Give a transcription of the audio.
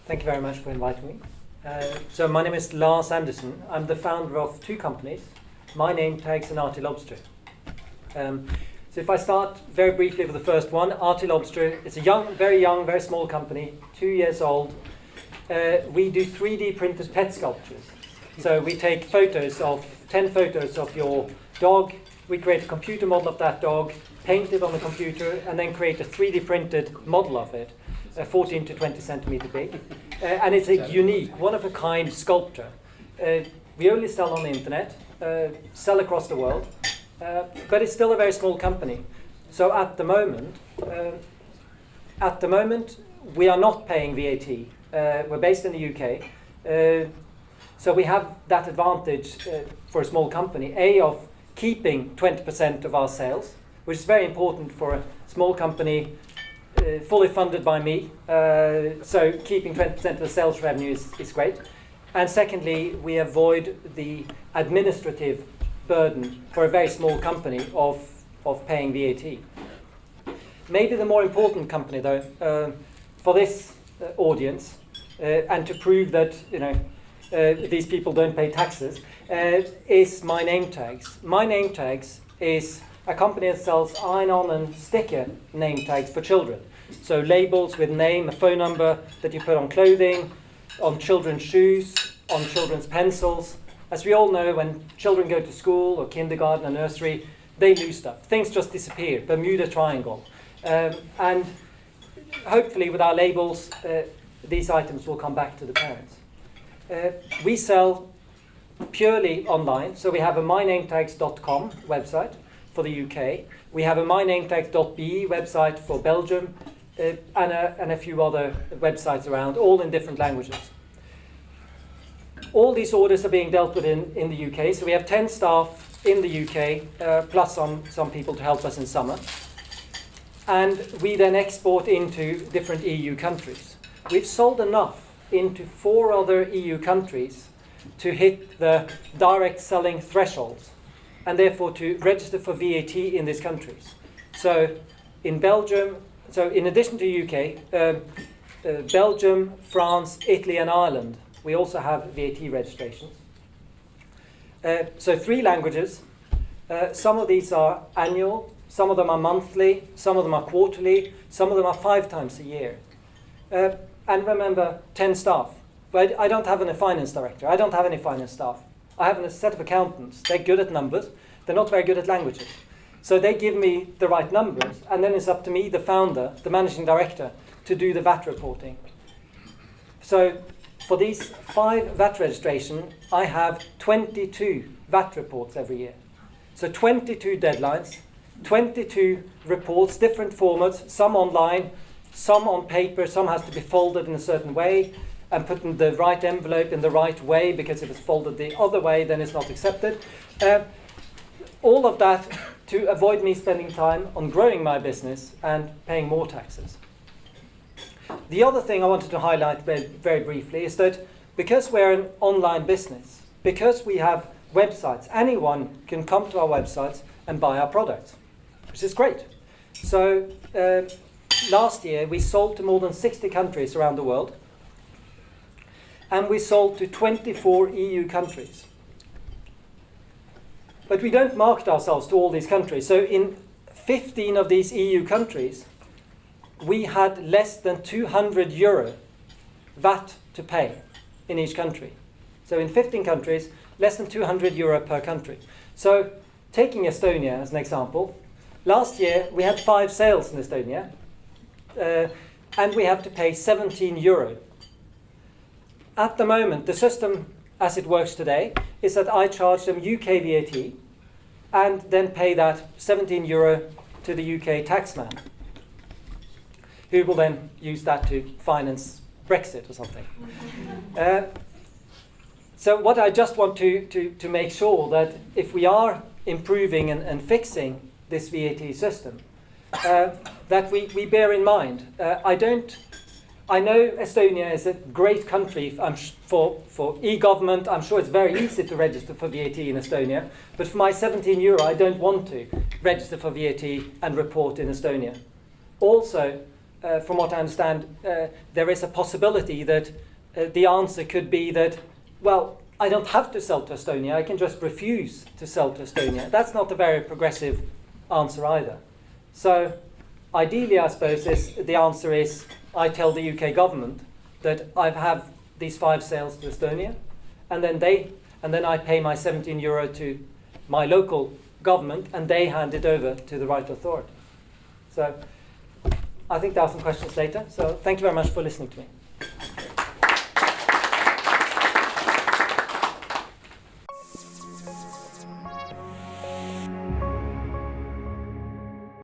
Thank you very much for inviting me. So my name is Lars Andersen. I'm the founder of two companies, My Name Tags and Arty Lobster. So if I start very briefly with the first one, Arty Lobster, it's a very young, very small company, 2 years old. We do 3D printed pet sculptures. So we take 10 photos of your dog, we create a computer model of that dog, paint it on the computer, and then create a 3D printed model of it, 14 to 20 centimeter big. And it's a unique, one-of-a-kind sculpture. We only sell on the internet, sell across the world, but it's still a very small company. So at the moment, we are not paying VAT. We're based in the UK. So we have that advantage for a small company, of keeping 20% of our sales, which is very important for a small company fully funded by me. So keeping 20% of the sales revenue is great. And secondly, we avoid the administrative burden for a very small company of paying VAT. Maybe the more important company, though, for this audience, and to prove that these people don't pay taxes, is My Name Tags. My Name Tags is a company that sells iron-on and sticker name tags for children. So labels with name, a phone number that you put on clothing, on children's shoes, on children's pencils. As we all know, when children go to school or kindergarten or nursery, they lose stuff. Things just disappear. Bermuda Triangle. And hopefully with our labels, these items will come back to the parents. We sell purely online. So we have a mynametags.com website for the UK. We have a mynametags.be website for Belgium, and a few other websites around, all in different languages. All these orders are being dealt with in the UK. So we have 10 staff in the UK, plus some people to help us in summer. And we then export into different EU countries. We've sold enough into 4 other EU countries to hit the direct selling thresholds, and therefore to register for VAT in these countries. So in Belgium, so in addition to UK, Belgium, France, Italy and Ireland, we also have VAT registrations. So 3 languages. Some of these are annual, some of them are monthly, some of them are quarterly, some of them are 5 times a year. And remember, 10 staff. But I don't have a finance director. I don't have any finance staff. I have a set of accountants. They're good at numbers. They're not very good at languages. So they give me the right numbers, and then it's up to me, the founder, the managing director, to do the VAT reporting. So for these 5 VAT registrations, I have 22 VAT reports every year. So 22 deadlines, 22 reports, different formats, some online, some on paper, some has to be folded in a certain way and put in the right envelope in the right way, because if it's folded the other way, then it's not accepted. All of that to avoid me spending time on growing my business and paying more taxes. The other thing I wanted to highlight very briefly is that because we're an online business, because we have websites, anyone can come to our websites and buy our products, which is great. So last year we sold to more than 60 countries around the world, and we sold to 24 EU countries. But we don't market ourselves to all these countries. So in 15 of these EU countries, we had less than €200 VAT to pay in each country. So in 15 countries, less than €200 per country. So taking Estonia as an example, last year we had 5 sales in Estonia, and we have to pay €17. At the moment, the system as it works today is that I charge them UK VAT and then pay that €17 to the UK taxman, who will then use that to finance Brexit or something. So what I just want to make sure that if we are improving and fixing this VAT system, that we bear in mind. I know Estonia is a great country for e-government. I'm sure it's very easy to register for VAT in Estonia. But for my €17, I don't want to register for VAT and report in Estonia. Also, from what I understand, there is a possibility that the answer could be that, well, I don't have to sell to Estonia, I can just refuse to sell to Estonia. That's not a very progressive answer either. So ideally, I suppose, the answer is I tell the UK government that I have these 5 sales to Estonia, and then I pay my €17 to my local government, and they hand it over to the right authority. So I think there are some questions later. So thank you very much for listening to me.